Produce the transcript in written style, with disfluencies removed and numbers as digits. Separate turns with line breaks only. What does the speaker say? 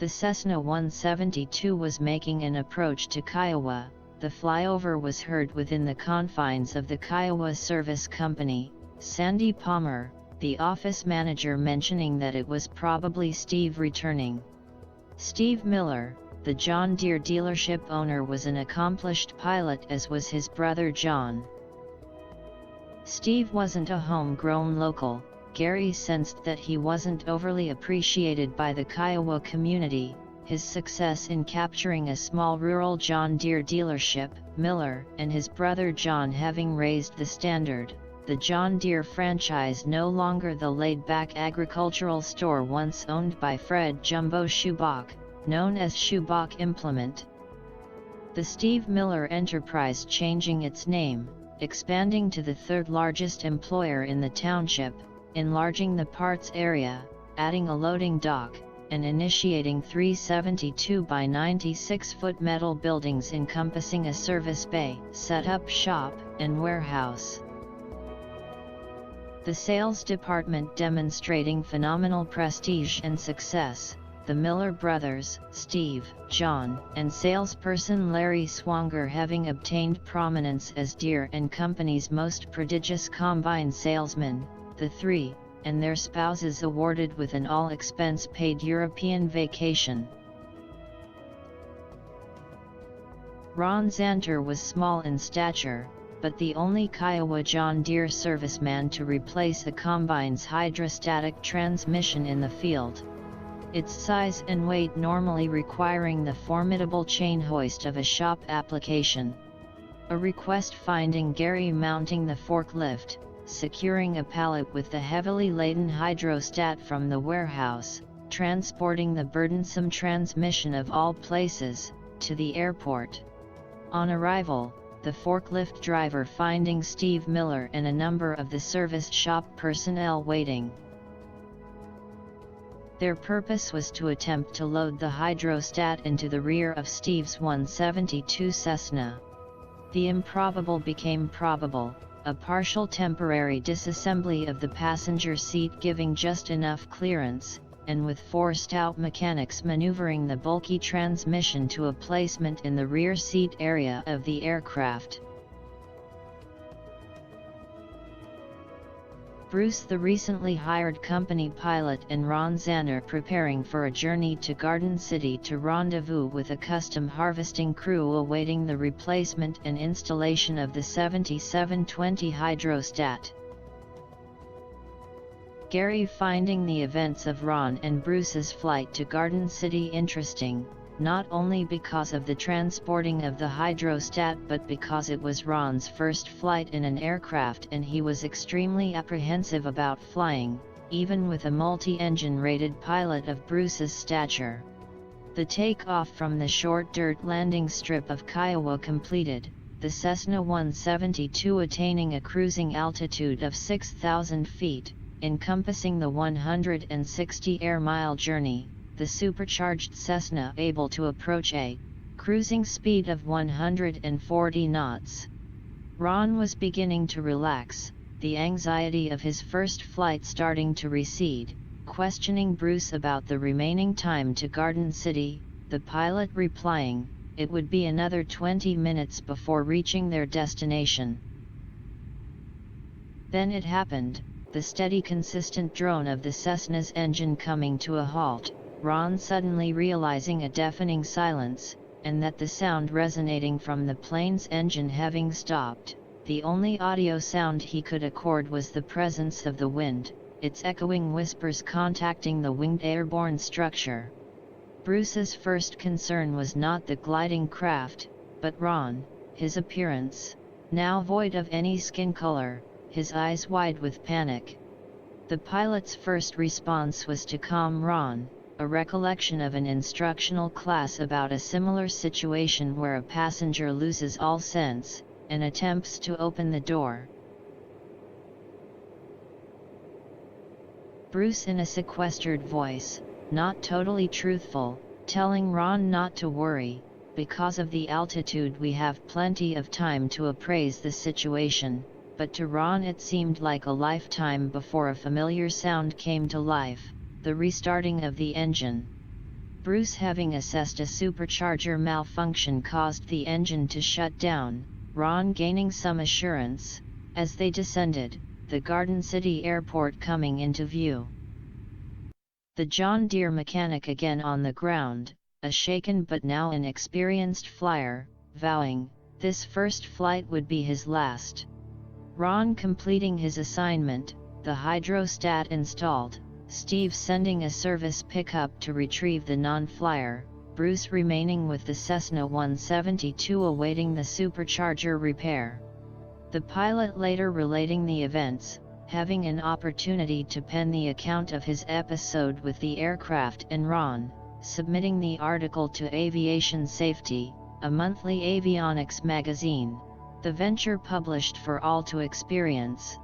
The Cessna 172 was making an approach to Kiowa. The flyover was heard within the confines of the Kiowa Service Company, Sandy Palmer, the office manager, mentioning that it was probably Steve returning. Steve Miller, the John Deere dealership owner, was an accomplished pilot, as was his brother John. Steve wasn't a homegrown local. Gary sensed that he wasn't overly appreciated by the Kiowa community. His success in capturing a small rural John Deere dealership, Miller and his brother John having raised the standard. The John Deere franchise, no longer the laid-back agricultural store once owned by Fred Jumbo Schubach, known as Schubach Implement. The Steve Miller enterprise changing its name, expanding to the third largest employer in the township, enlarging the parts area, adding a loading dock, and initiating 3 72 by 96-foot metal buildings encompassing a service bay, set-up shop, and warehouse. The sales department demonstrating phenomenal prestige and success. The Miller brothers, Steve, John, and salesperson Larry Swanger having obtained prominence as Deere & Company's most prodigious combine salesmen. The three, and their spouses, awarded with an all-expense-paid European vacation. Ron Zanter was small in stature, but the only Kiowa John Deere serviceman to replace a combine's hydrostatic transmission in the field. Its size and weight normally requiring the formidable chain hoist of a shop application. A request finding Gary mounting the forklift, securing a pallet with the heavily laden hydrostat from the warehouse, transporting the burdensome transmission of all places, to the airport. On arrival, the forklift driver finding Steve Miller and a number of the service shop personnel waiting. Their purpose was to attempt to load the hydrostat into the rear of Steve's 172 Cessna. The improbable became probable. A partial temporary disassembly of the passenger seat giving just enough clearance, and with 4 stout mechanics maneuvering the bulky transmission to a placement in the rear seat area of the aircraft. Bruce, the recently hired company pilot, and Ron Zanter preparing for a journey to Garden City to rendezvous with a custom harvesting crew awaiting the replacement and installation of the 7720 hydrostat. Gary finding the events of Ron and Bruce's flight to Garden City interesting, not only because of the transporting of the hydrostat but because it was Ron's first flight in an aircraft and he was extremely apprehensive about flying, even with a multi-engine rated pilot of Bruce's stature. The takeoff from the short dirt landing strip of Kiowa completed, the Cessna 172 attaining a cruising altitude of 6,000 feet, encompassing the 160 air-mile journey. The supercharged Cessna able to approach a cruising speed of 140 knots. Ron was beginning to relax, the anxiety of his first flight starting to recede, questioning Bruce about the remaining time to Garden City, the pilot replying, it would be another 20 minutes before reaching their destination. Then it happened, the steady consistent drone of the Cessna's engine coming to a halt. Ron suddenly realizing a deafening silence, and that the sound resonating from the plane's engine having stopped. The only audio sound he could accord was the presence of the wind, its echoing whispers contacting the winged airborne structure. Bruce's first concern was not the gliding craft, but Ron, his appearance, now void of any skin color, his eyes wide with panic. The pilot's first response was to calm Ron, a recollection of an instructional class about a similar situation where a passenger loses all sense, and attempts to open the door. Bruce in a sequestered voice, not totally truthful, telling Ron not to worry, because of the altitude we have plenty of time to appraise the situation, but to Ron it seemed like a lifetime before a familiar sound came to life, the restarting of the engine. Bruce, having assessed a supercharger malfunction caused the engine to shut down, Ron gaining some assurance. As they descended, the Garden City Airport coming into view. The John Deere mechanic again on the ground, a shaken but now an experienced flyer, vowing, this first flight would be his last. Ron completing his assignment, the hydrostat installed, Steve sending a service pickup to retrieve the non-flyer, Bruce remaining with the Cessna 172 awaiting the supercharger repair. The pilot later relating the events, having an opportunity to pen the account of his episode with the aircraft, and Ron, submitting the article to Aviation Safety, a monthly avionics magazine. The venture published for all to experience.